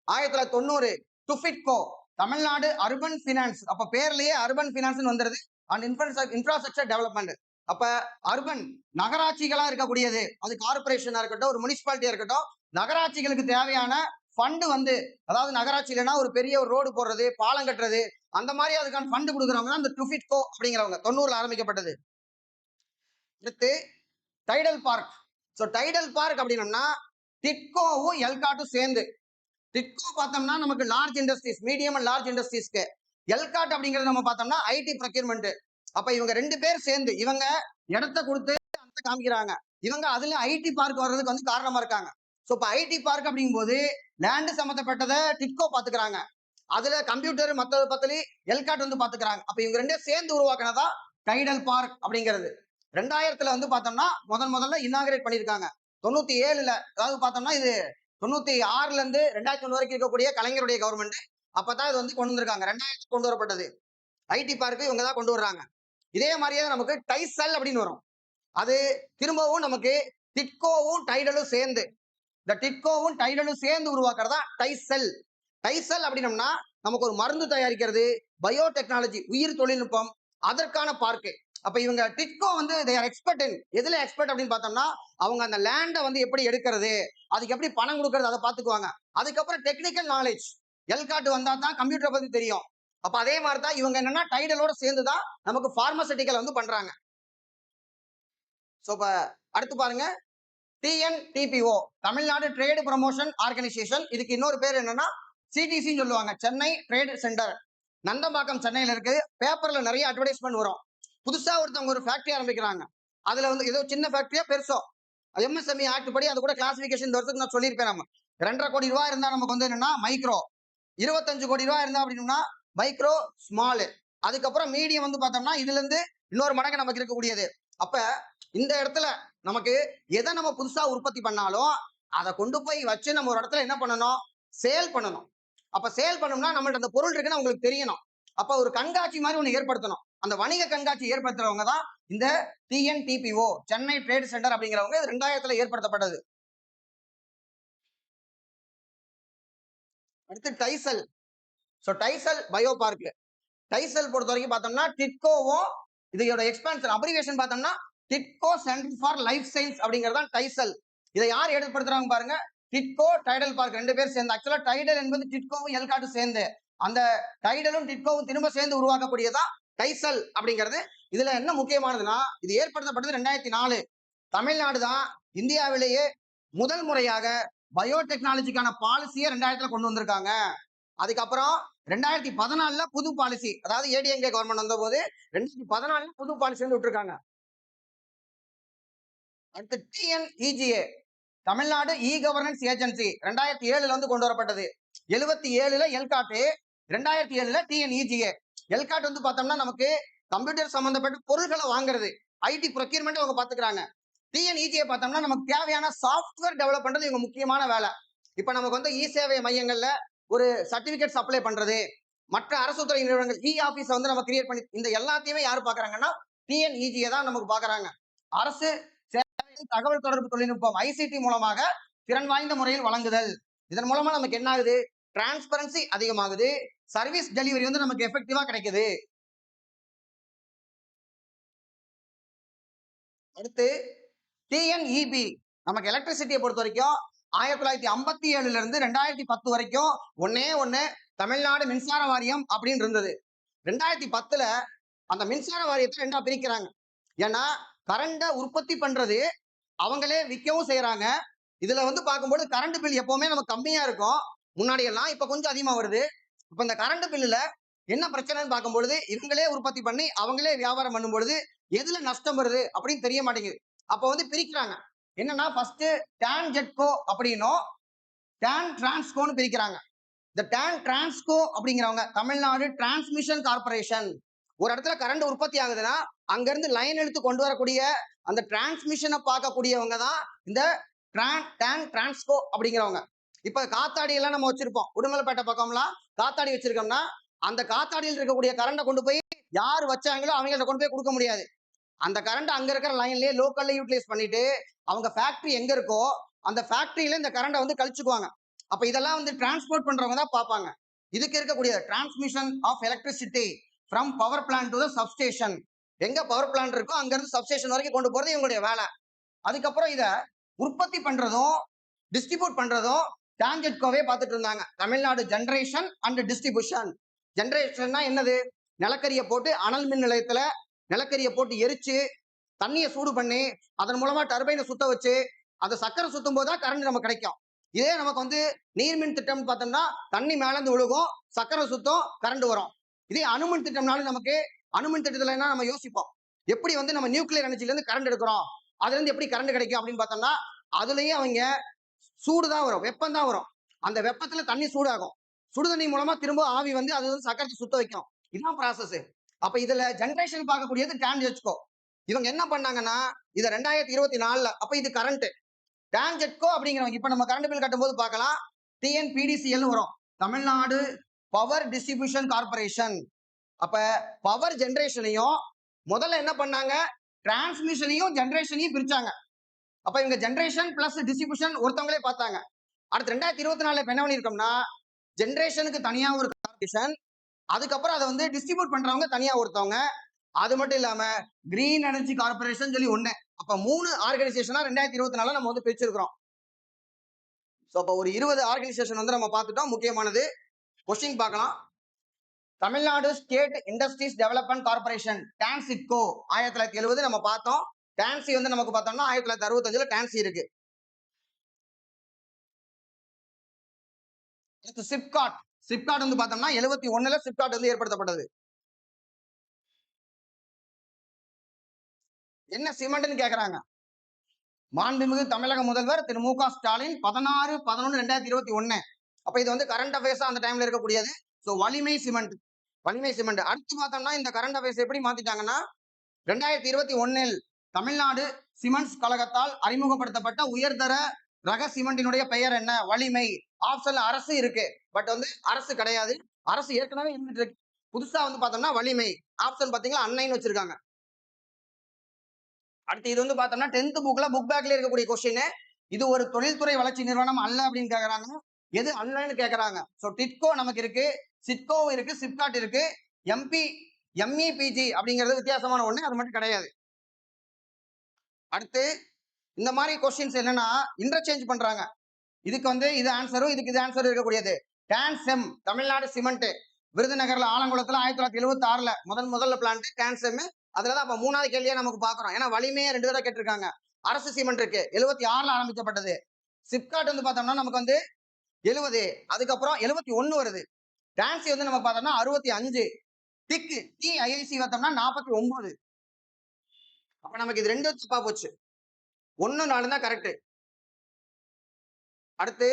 1990 டுஃபிட்கோ, தமிழ்நாடு அர்பன் பினான்ஸ். அப்ப பேர்லயே அர்பன் பினான்ஸ் வந்துருது. And infrastructure development. அப்ப அர்பன் நகராட்சிகளா இருக்கக்கூடியது, அது கார்பரேஷனா இருக்கட்டும், ஒரு முனிசிபாலிட்டியா இருக்கட்டும், நகராட்சிகளுக்கு தேவையான ஃபண்டு வந்து, அதாவது நகராட்சி இல்லைன்னா ஒரு பெரிய ஒரு ரோடு போடுறது, பாலம் கட்டுறது, அந்த மாதிரி அதுக்கான ஃபண்டு கொடுக்குறவங்க தான் இந்த டுஃபிட்கோ அப்படிங்கிறவங்க. 90ல ஆரம்பிக்கப்பட்டது. அடுத்து டைடல் பார்க். ஸோ டைடல் பார்க் அப்படின்னம்னா டிட்கோவும் எல்காட்டும் சேர்ந்து. டிட்கோ பார்த்தோம்னா நமக்கு large industries, medium and large இண்டஸ்ட்ரீஸ்க்கு. எல்காட் அப்படிங்கிறது நம்ம பார்த்தோம்னா ஐடி ப்ரொக்யூர்மெண்ட். அப்ப இவங்க 2 பேர் சேர்ந்து இவங்க இடத்த கொடுத்து காமிக்கிறாங்க. இவங்க அதுல ஐடி பார்க் வர்றதுக்கு வந்து காரணமா இருக்காங்க. ஸோ இப்போ ஐடி பார்க் அப்படிங்கும் போது லேண்ட் சம்பந்தப்பட்டதை டிட்கோ பாத்துக்கிறாங்க. அதுல கம்ப்யூட்டர் மற்ற பத்திலி எல்காட் வந்து பாத்துக்கிறாங்க. அப்ப இவங்க 2 சேர்ந்து உருவாக்குனதா டைடல் பார்க் அப்படிங்கிறது. 2000ல வந்து பார்த்தோம்னா முதல்ல இனாகிரேட் பண்ணியிருக்காங்க. 97ல, அதாவது பார்த்தோம்னா இது 96ல இருந்து 2001 வரைக்கும் இருக்கக்கூடிய கலைஞருடைய கவர்மெண்ட். அப்பதான் இது வந்து கொண்டு வந்திருக்காங்க. 2000 கொண்டு வரப்பட்டது. ஐடி பார்க்கு இவங்க தான் கொண்டு வர்றாங்க. இதே மாதிரியே நமக்கு டைசல் அப்படின்னு வரும். அது திரும்பவும் நமக்கு டிட்கோவும் டைடலும் சேர்ந்து, இந்த டிட்கோவும் டைடலும் சேர்ந்து உருவாக்குறதா டைசல். டைசல் அப்படின்னம்னா நமக்கு ஒரு மருந்து தயாரிக்கிறது, பயோடெக்னாலஜி, உயிர் தொழில்நுட்பம், அதற்கான பார்க்கு. அப்ப இவங்க டிட்கோ வந்து they are expert in எதுல எக்ஸ்பர்ட் அப்படின்னு பார்த்தோம்னா, அவங்க அந்த லேண்டை வந்து எப்படி எடுக்கிறது, அதுக்கு எப்படி பணம் கொடுக்கறது, அதை பார்த்துக்குவாங்க. அதுக்கப்புறம் டெக்னிக்கல் நாலேஜ், எல்காட் வந்தா தான் கம்ப்யூட்டரை பத்தி தெரியும். அப்ப அதே மாதிரி தான் இவங்க என்னன்னா டைடலோட சேர்ந்துதான் நமக்கு பார்மசூட்டிக்கல் வந்து பண்றாங்க. சோ இப்ப அடுத்து பாருங்க, டிஎன்டிபிஓ, தமிழ்நாடு ட்ரேடு ப்ரமோஷன் ஆர்கனைசேஷன். இதுக்கு இன்னொரு பேர் என்னன்னா சிடிசின்னு சொல்லுவாங்க, சென்னை ட்ரேட் சென்டர். நந்தம்பாக்கம் சென்னையில இருக்கு. பேப்பர்ல நிறைய அட்வர்டைஸ்மெண்ட் வரும். புதுசா ஒருத்தவங்க ஒரு ஃபேக்டரி ஆரம்பிக்கிறாங்க. அதுல வந்து ஏதோ சின்ன ஃபேக்டரியா பெருசோ, எம்எஸ்எம்இ ஆக்ட் படி அது கூட கிளாசிபிகேஷன் இந்த வருஷத்துக்கு நான் சொல்லியிருப்பேன். நம்ம 2.5 கோடி ரூபாய் இருந்தா நமக்கு வந்து என்னன்னா மைக்ரோ, 25 கோடி ரூபாய் இருந்தா அப்படின்னா மைக்ரோ ஸ்மால், அதுக்கப்புறம் மீடியம் வந்து பார்த்தோம்னா இதுல இருந்து இன்னொரு மடங்கு நமக்கு இருக்கக்கூடியது. அப்ப இந்த இடத்துல நமக்கு எதை நம்ம புதுசா உற்பத்தி பண்ணாலும் அதை கொண்டு போய் வச்சு நம்ம ஒரு இடத்துல என்ன பண்ணணும், சேல் பண்ணணும். அப்ப சேல் பண்ணோம்னா நம்மள்ட்ட அந்த பொருள் இருக்குன்னு உங்களுக்கு தெரியணும். அப்ப ஒரு கண்காட்சி மாதிரி ஒண்ணு ஏற்படுத்தணும். அந்த வணிக கண்காட்சி ஏற்படுத்துறவங்க தான் இந்த டிஎன்டிபிஓ, சென்னை ட்ரேட் சென்டர் அப்படிங்கிறவங்க. 2000ல ஏற்படுத்தப்பட்டது. அடுத்து டைசல். So டைசல் bio park. டைசல் பொறுத்த வரைக்கும் பார்த்தோம்னா டிட்கோவும், இதோட எக்ஸ்பான்ஷன் அப்ரிவேஷன் பார்த்தோம்னா TIDCO centre for life science அப்படிங்கிறது தான் டைசல். இதை யார் ஏற்படுத்துறாங்க பாருங்க, டிட்கோ டைடல் பார்க் 2 பேர் சேர்ந்து. ஆக்சுவலா டைடல் என்பது டிட்கோவும் எல்காட்டும் சேர்ந்து, அந்த டைடலும் டிட்கோவும் திரும்ப சேர்ந்து உருவாக்கக்கூடியதா டைசல் அப்படிங்கிறது. இதுல என்ன முக்கியமானதுன்னா, இது ஏற்படுத்தப்பட்டது 2004. தமிழ்நாடு தான் இந்தியாவிலேயே முதல் முறையாக பயோடெக்னாலஜிக்கான பாலிசியை 2000ல கொண்டு வந்திருக்காங்க. அதுக்கப்புறம் 2014ல புது பாலிசி, அதாவது ஏடிஎம்கே கவர்மெண்ட் வந்த போது 2014ல புது பாலிசி வந்து விட்டுருக்காங்க. அடுத்து TNEGA, Tamil Nadu e governance agency, 2007ல வந்து கொண்டு வரப்பட்டது. 77ல எல்காட், 2007ல டிஎன்இஜிஏ. எல்காட் வந்து பார்த்தோம்னா நமக்கு கம்ப்யூட்டர் சம்பந்தப்பட்ட பொருட்களை வாங்குறது, ஐடி ப்ரொக்யூர்மெண்ட் அவங்க பாத்துக்கிறாங்க. டிஎன்இஜிஏ பார்த்தோம்னா நமக்கு தேவையான சாஃப்ட்வேர் டெவலப் பண்றது இவங்க முக்கியமான வேலை. இப்ப நமக்கு வந்து இ சேவை மையங்கள்ல ஒரு சர்டிபிகேட் அப்ளை பண்றது, மற்ற அரசு துறை நிறுவனங்கள் இ ஆபீஸ் வந்து நம்ம கிரியேட் பண்ணி, இந்த எல்லாத்தையுமே யாரு பாக்குறாங்கன்னா டிஎன்இஜிஏ தான் நமக்கு பாக்குறாங்க. அரசு தகவல் தொடர்பு தொழில்நுட்பம் ஐசிடி மூலமாக திறன் வாய்ந்த முறையில் வழங்குதல். இதன் மூலமா நமக்கு என்ன ஆகுது, டிரான்ஸ்பரன்சி அதிகமாகுது, சர்வீஸ் டெலிவரி வந்து நமக்கு எஃபெக்டிவா கிடைக்குது. அடுத்து டிஎன்இபி, நமக்கு எலக்ட்ரிசிட்டியை பொறுத்த வரைக்கும் 1957ல இருந்து 2010 வரைக்கும் ஒண்ணு தமிழ்நாடு மின்சார வாரியம் அப்படின்னு இருந்தது. 2010ல அந்த மின்சார வாரியத்தை 2ஆ பிரிக்கிறாங்க. ஏன்னா கரண்ட உற்பத்தி பண்றது அவங்களே விற்கவும் செய்யறாங்க. இதுல வந்து பார்க்கும்போது கரண்ட் பில் எப்பவுமே நமக்கு கம்மியா இருக்கும் முன்னாடி எல்லாம், இப்ப கொஞ்சம் அதிகமா வருது. இப்ப இந்த கரண்ட் பில்லுல என்ன பிரச்சனைன்னு பார்க்கும்பொழுது இவங்களே உற்பத்தி பண்ணி அவங்களே வியாபாரம் பண்ணும் பொழுது எதுல நஷ்டம் வருது அப்படின்னு தெரிய மாட்டேங்குது. அப்ப வந்து பிரிக்கிறாங்க. என்னன்னா ஃபர்ஸ்ட் டான் ஜெட்கோ அப்படின்னும் டான் டிரான்ஸ்கோன்னு பிரிக்கிறாங்க. இந்த டான் டிரான்ஸ்கோ அப்படிங்கிறவங்க தமிழ்நாடு டிரான்ஸ்மிஷன் கார்பரேஷன். ஒரு இடத்துல கரண்ட் உற்பத்தி ஆகுதுன்னா அங்க இருந்து லைன் எடுத்து கொண்டு வரக்கூடிய அந்த டிரான்ஸ்மிஷனை பார்க்கக்கூடியவங்க தான் இந்த டான் டிரான்ஸ்கோ அப்படிங்கிறவங்க. இப்ப காத்தாடி எல்லாம் நம்ம வச்சிருப்போம். உடுமலைப்பேட்டை பக்கம்லாம் காத்தாடி வச்சிருக்கோம்னா அந்த காத்தாடியில் இருக்கக்கூடிய கரண்டை கொண்டு போய் யார் வச்சாங்களோ அவங்கள்ட்ட கொண்டு போய் கொடுக்க முடியாது. அந்த கரண்ட் அங்க இருக்கிற லைன்லயே லோக்கல்ல யூட்டிலைஸ் பண்ணிட்டு அவங்க ஃபேக்டரி எங்க இருக்கோ அந்த ஃபேக்டரியில இந்த கரண்டை வந்து கழிச்சுக்குவாங்க. அப்ப இதெல்லாம் வந்து டிரான்ஸ்போர்ட் பண்றவங்க தான் பார்ப்பாங்க. இதுக்கு இருக்கக்கூடிய transmission of electricity from power plant to the substation. எங்க பவர் பிளான்ட் இருக்கோ அங்க இருந்து சப்ஸ்டேஷன் வரைக்கும் கொண்டு போறது இவங்களுடைய வேலை. அதுக்கப்புறம் இத உற்பத்தி பண்றதும் டிஸ்ட்ரிபியூட் பண்றதும் டான்ஜெட்கோவே பார்த்துட்டு இருந்தாங்க. Tamil Nadu generation and distribution. ஜெனரேஷன்னா என்னது? நிலக்கரியை போட்டு அனல் மின் நிலையத்துல நிலக்கரியை போட்டு எரிச்சு தண்ணியை சூடு பண்ணி அதன் மூலமா டர்பைனை சுத்த வச்சு அந்த சக்கரை சுத்தும் போதுதான் கரண்ட் நமக்கு கிடைக்கும். இதே நமக்கு வந்து நீர்மின் திட்டம் பார்த்தோம்னா தண்ணி மேல இருந்து விழுகும், சக்கரை சுத்தம், கரண்ட் வரும். இதே அணுமின் திட்டம்னாலும் நமக்கு அணுமின் திட்டத்துல என்ன நம்ம யோசிப்போம், எப்படி வந்து நம்ம நியூக்ளியர் எனர்ஜில இருந்து கரண்ட் எடுக்கிறோம், அதுல இருந்து எப்படி கரண்ட் கிடைக்கும் அப்படின்னு பார்த்தோம்னா அதுலயே அவங்க சூடு தான் வரும், வெப்பம் தான் வரும். அந்த வெப்பத்துல தண்ணி சூடாகும், சுடு தண்ணி மூலமா திரும்ப ஆவி வந்து அது வந்து சக்கரத்தை சுத்த வைக்கும். இதுதான் ப்ராசஸ். அப்ப இதுல ஜெனரேஷன் பார்க்கக்கூடியது டான்ஜெட்கோ. இவங்க என்ன பண்ணாங்கன்னா இதை 2024 அப்ப இது கரண்ட் டான்ஜெட்கோ அப்படிங்கிறவங்க இப்ப நம்ம கரண்ட் பில் கட்டும் போது பார்க்கலாம் டிஎன்பிடிசிஎல் வரும், தமிழ்நாடு பவர் டிஸ்ட்ரிபியூஷன் கார்பரேஷன். அப்ப பவர் ஜெனரேஷனையும் முதல்ல என்ன பண்ணாங்க, டிரான்ஸ்மிஷனையும் ஜெனரேஷனையும் பிரிச்சாங்க. அப்ப இவங்க ஜெனரேஷன் பிளஸ் டிஸ்ட்ரிபியூஷன் ஒருத்தவங்களே பார்த்தாங்க. அடுத்து 2024 என்ன பண்ணிருக்கோம்னா ஜெனரேஷனுக்கு தனியா ஒரு கார்பரேஷன், அதுக்கப்புறம் அதை வந்து டிஸ்ட்ரிபியூட் பண்றவங்க தனியா ஒருத்தவங்க, அது மட்டும் இல்லாம கிரீன் எனர்ஜி கார்பரேஷன் சொல்லி ஒண்ணு. அப்ப 3 ஆர்கனைசேஷனா 2024 நம்ம வந்து பிரிச்சிருக்கிறோம். அப்ப ஒரு 20 ஆர்கனைசேஷன் வந்து நம்ம பார்த்துட்டோம். முக்கியமானது கொஸ்டின் பார்க்கலாம். Tamil Nadu state industries development corporation TANSIDCO 1970 நம்ம பார்த்தோம். டான்சி வந்து நமக்கு பார்த்தோம்னா 1965 டான்சி இருக்கு. சிப்காட் சிப்காட் வந்து பார்த்தோம்னா 71 சிப்காட் வந்து ஏற்படுத்தப்பட்டது. என்ன சிமெண்ட்னு கேக்குறாங்க. மாண்புமிகு தமிழக முதல்வர் திரு மு.க. ஸ்டாலின் 16/11/2021. அப்ப இது வந்து கரண்ட் அஃபேர்ஸ் அந்த டைம்ல இருக்கக்கூடியது. சோ வலிமை சிமெண்ட். அடுத்து பார்த்தோம்னா இந்த கரண்ட் அஃபேர்ஸ் எப்படி மாத்திட்டாங்கன்னா 2021 தமிழ்நாடு சிமெண்ட்ஸ் கழகத்தால் அறிமுகப்படுத்தப்பட்ட உயர்தர ரக சிமெண்டினுடைய பெயர் என்ன? வலிமை. ஆப்ஷன்ல அரசு இருக்கு, பட் வந்து அரசு கிடையாது, அரசு ஏற்கனவே இருந்துட்டு இருக்கு. புதுசா வந்து பார்த்தோம்னா வலிமை. ஆப்ஷன் பாத்தீங்களா அன்னைன்னு வச்சிருக்காங்க. அடுத்து இது வந்து பார்த்தோம்னா 10th புக்ல புக் பேக்ல இருக்கக்கூடிய கொஸ்டின். இது ஒரு தொழில்துறை வளர்ச்சி நிறுவனம் அல்ல அப்படின்னு கேக்குறாங்க. எது அல்லன்னு கேக்குறாங்க. சோ டிட்கோ நமக்கு இருக்கு, சிட்கோ இருக்கு, சிப்காட் இருக்கு, எம்இபிஜி அப்படிங்கிறது வித்தியாசமான ஒண்ணு, அது மட்டும் கிடையாது. அடுத்து இந்த மாதிரி கொஸ்டின்ஸ் என்னன்னா இன்டர்சேஞ்ச் பண்றாங்க. இதுக்கு வந்து இது ஆன்சரும் இதுக்கு இது ஆன்சரும் இருக்கக்கூடியது. டான்செம் தமிழ்நாடு சிமெண்ட் விருதுநகர்ல ஆலங்குளத்துல 1976 முதல்ல பிளான்ட் டான்செம். அதுலதான் அப்ப 3வது கேள்வியா நமக்கு பாக்குறோம். ஏன்னா வலிமையே 2 தடவை கேட்டிருக்காங்க. அரசு சிமெண்ட் இருக்கு 76 ஆரம்பிக்கப்பட்டது. சிப்காட் வந்து பார்த்தோம்னா நமக்கு வந்து 70, அதுக்கப்புறம் 71 வருது. டான்சி வந்து நம்ம பார்த்தோம்னா 65, டிஐசி பார்த்தோம்னா 49. அப்ப நமக்கு இது 2 தப்பா போச்சு, 1 4 தான் கரெக்ட். அடுத்து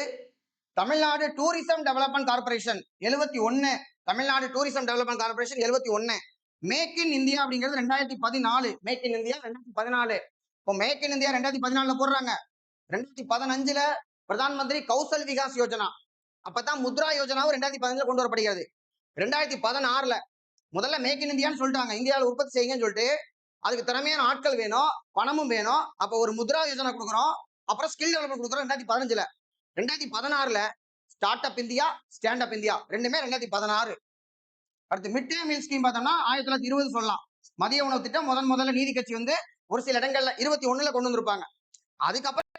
Tamil Nadu tourism development corporation 71. Tamil Nadu tourism development corporation 71. Make in India அப்படிங்கிறது 2014. Make in India 2014. இப்போ மேக் இன் இந்தியா 2014 போடுறாங்க. 2015 பிரதான் மந்திரி கௌசல் விகாஸ் யோஜனா, அப்பதான் முத்ரா யோஜனாவும் 2015 கொண்டு வரப்படுகிறது. 2016 முதல்ல மேக் இன் இந்தியான்னு சொல்லிட்டாங்க, இந்தியாவில் உற்பத்தி செய்யுங்கன்னு சொல்லிட்டு. அதுக்கு திறமையான ஆட்கள் வேணும், பணமும் வேணும். அப்ப ஒரு முத்ரா யோஜனா கொடுக்குறோம், அப்புறம் ஸ்கில் டெவலப்மெண்ட் கொடுக்குறோம் 2015. 2016 start up India, stand up India ரெண்டுமே 2016. அடுத்து மிட் டே மீல் ஸ்கீம் பார்த்தோம்னா 1920 சொல்லலாம். மதிய உணவு திட்டம் முதல்ல நீதி கட்சி வந்து ஒரு சில இடங்கள்ல 21 கொண்டு வந்திருப்பாங்க. அதுக்கப்புறம்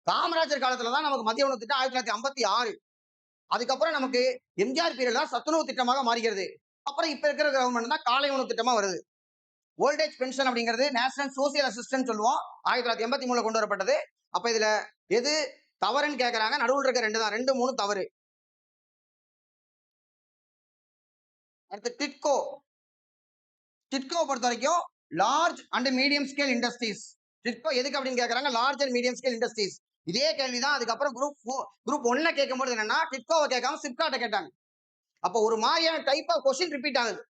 காமராஜர் காலத்துலதான் நமக்கு மதிய உணவு திட்டம் 1956. அதுக்கப்புறம் நமக்கு எம்ஜிஆர் பீரியட் தான் சத்துணவு திட்டமாக மாறுகிறது. அப்புறம் இப்ப இருக்கிற கவர்மெண்ட் தான் காலை உணவு திட்டமா வருது. ஓல்டேஜ் பென்ஷன் அப்படிங்கிறது நேஷனல் சோசியல் அசிஸ்டன்ஸ் சொல்லுவோம், 1983 கொண்டு வரப்பட்டது. அப்ப இதுல எது தவறுன்னு கேக்குறாங்க. நடுவில் இருக்க 2 தான், 2 3 தவறு. அடுத்து டிட்கோ. டிட்கோ பொறுத்த வரைக்கும் large and medium scale industries. TIDCO எதுக்கு அப்படின்னு கேக்குறாங்க, large and medium scale industries. இதே கேள்விதான் அதுக்கப்புறம் குரூப் 1ல கேட்கும்போது என்னன்னா டிட்கோவை கேட்காம சிப்காட்டை கேட்டாங்க. அப்போ ஒரு மாதிரியான டைப் ஆஃப் கொஸ்டின் ரிப்பீட் ஆகுது.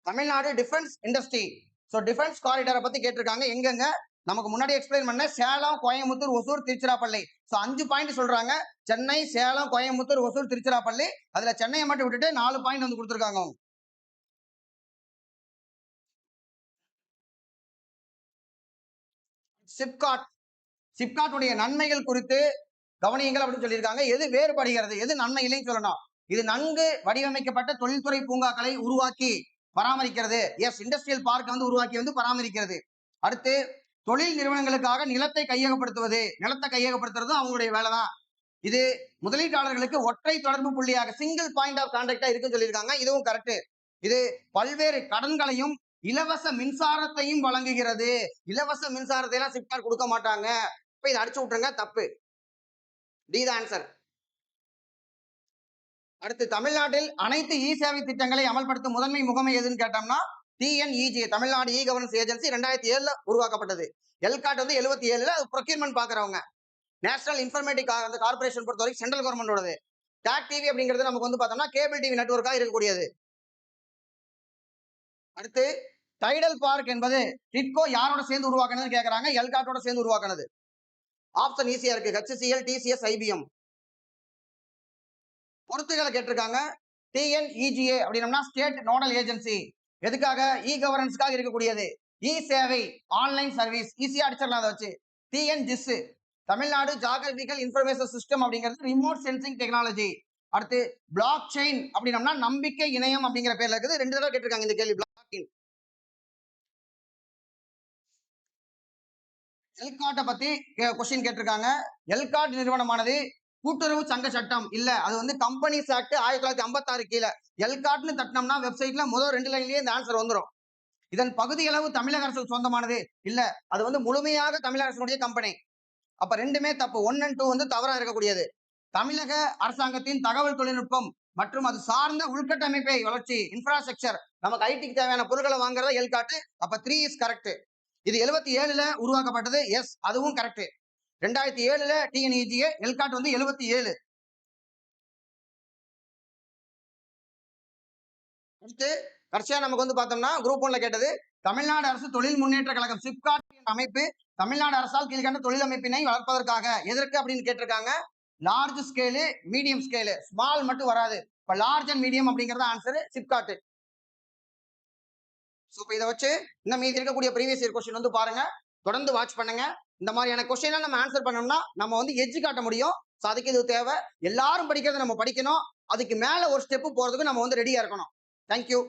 Tamil Nadu defence industry. So defence காரிடாரை பத்தி கேட்டிருக்காங்க. எங்கெங்க நமக்கு முன்னாடி எக்ஸ்பிளைன் பண்ண சேலம், கோயம்புத்தூர், ஒசூர், திருச்சிராப்பள்ளி. ஸோ 5 பாயிண்ட் சொல்றாங்க. சென்னை, சேலம், கோயம்புத்தூர், ஒசூர், திருச்சிராப்பள்ளி. அதுல சென்னையை மட்டும் விட்டுட்டு 4 பாயிண்ட் வந்து கொடுத்துருக்காங்க. சிப்காட். சிப்காட்டுடைய நன்மைகள் குறித்து கவனியுங்கள் அப்படின்னு சொல்லியிருக்காங்க. எது வேறுபடுகிறது, எது நன்மை இல்லைன்னு சொல்லணும். இது நன்கு வடிவமைக்கப்பட்ட தொழில்துறை பூங்காக்களை உருவாக்கி பராமரிக்கிறது. எஸ், இண்டஸ்ட்ரியல் பார்க் வந்து உருவாக்கி வந்து பராமரிக்கிறது. அடுத்து தொழில் நிறுவனங்களுக்காக நிலத்தை கையகப்படுத்துவது. நிலத்தை கையகப்படுத்துறதும் அவங்களுடைய வேலை தான். இது முதலீட்டாளர்களுக்கு ஒற்றை தொடர்பு புள்ளியாக சிங்கிள் பாயிண்ட் ஆஃப் கான்டாக்டா இருக்குன்னு சொல்லியிருக்காங்க. இதுவும் கரெக்ட். இது பல்வேறு கடன்களையும் இலவச மின்சாரத்தையும் வழங்குகிறது. இலவச மின்சாரத்தை எல்லாம் சிப்காட் கொடுக்க மாட்டாங்க. இப்ப இதை அடிச்சு விட்டுருங்க, தப்பு. டி தான் ஆன்சர். அடுத்து தமிழ்நாட்டில் அனைத்து இ சேவை திட்டங்களை அமல்படுத்தும் முதன்மை முகமை எதுன்னு கேட்டோம்னா TNEG, Tamil Nadu e governance agency 2007 உருவாக்கப்பட்டது. எல்காட் வந்து 77. அது ப்ரொக்யூர்மெண்ட் பாக்குறவங்க. நேஷனல் இன்ஃபர்மேட்டிக் கார்பரேஷன் பொறுத்த வரைக்கும் சென்ட்ரல் கவர்மெண்டோடது. டாக் டிவி அப்படிங்கிறது நமக்கு வந்து பார்த்தோம்னா கேபிள் டிவி நெட்வொர்க்காக இருக்கக்கூடியது. அடுத்து டைடல் பார்க் என்பது டிட்கோ யாரோட சேர்ந்து உருவாக்குனதுன்னு கேட்கறாங்க. எல்காட்டோட சேர்ந்து உருவாக்குனது. ஆப்ஷன் ஈஸியா இருக்கு. HCL, TCS, IBM. பொறுத்துகளை கேட்டிருக்காங்க. டிஎன்இஜிஏ அப்படின்னா ஸ்டேட் நோடல் ஏஜென்சி. எதுக்காக? இ கவர்னன்ஸ்க்காக இருக்கக்கூடியது. இ சேவை, ஆன்லைன் சர்வீஸ். ஈஸியா அடிச்சிடலாம் அதை வச்சு. டிஎன்ஜிஸ், தமிழ்நாடு ஜியோகிராபிக்கல் இன்ஃபர்மேஷன் சிஸ்டம் அப்படிங்கிறது ரிமோட் சென்சிங் டெக்னாலஜி. அடுத்து பிளாக் செயின் அப்படின்னா நம்பிக்கை இணையம் அப்படிங்கிற பேர்ல இருக்குது. 2 தடவை கேட்டிருக்காங்க இந்த கேள்வி. Block chain. எல்காட்டை பத்தி கொஸ்டின் கேட்டிருக்காங்க. எல்காட் நிறுவனமானது கூட்டுறவு சங்க சட்டம் இல்ல, அது வந்து கம்பெனிஸ் ஆக்ட் 1956 கீழே. எல்காட்னு தட்டினோம்னா வெப்சைட்ல முதல் 2 லைன்லயே இந்த ஆன்சர் வந்துடும். இதன் பகுதியளவு தமிழக அரசு சொந்தமானது இல்ல, அது வந்து முழுமையாக தமிழக அரசுடைய கம்பெனி. அப்ப ரெண்டுமே தப்பு. 1 and 2 வந்து தவறா இருக்கக்கூடியது. தமிழக அரசாங்கத்தின் தகவல் தொழில்நுட்பம் மற்றும் அது சார்ந்த உள்கட்டமைப்பை வளர்ச்சி, இன்ஃப்ராஸ்ட்ரக்சர், நமக்கு ஐடிக்கு தேவையான பொருட்களை வாங்குறதா எல்காட்டு. அப்ப 3 இஸ் கரெக்ட். இது 77 உருவாக்கப்பட்டது. எஸ், அதுவும் கரெக்ட். 2007 டிஎன்இஜிஏ. எல்காட் வந்து 77. அடுத்து கடைசியா நமக்கு வந்து பார்த்தோம்னா குரூப் 1ல கேட்டது தமிழ்நாடு அரசு தொழில் முன்னேற்ற கழகம் சிப்காட் அமைப்பு தமிழ்நாடு அரசால் கீழ்கண்ட தொழில் அமைப்பினை வளர்ப்பதற்காக எதற்கு அப்படின்னு கேட்டிருக்காங்க. Large scale, medium scale, small மட்டும் வராது. இப்ப லார்ஜ் அண்ட் மீடியம் அப்படிங்கறது ஆன்சர் சிப்காட். இதை வச்சு இன்னும் மீதி இருக்கக்கூடிய ப்ரீவியஸ் இயர் கொஸ்டின் வந்து பாருங்க. தொடர்ந்து வாட்ச் பண்ணுங்க. இந்த மாதிரியான கொஸ்டின் நம்ம ஆன்சர் பண்ணோம்னா நம்ம வந்து எட்ஜ் காட்ட முடியும். அதுக்கு இது தேவை. எல்லாரும் படிக்கிறத நம்ம படிக்கணும். அதுக்கு மேல ஒரு ஸ்டெப் போறதுக்கு நம்ம வந்து ரெடியா இருக்கணும். தேங்க்யூ.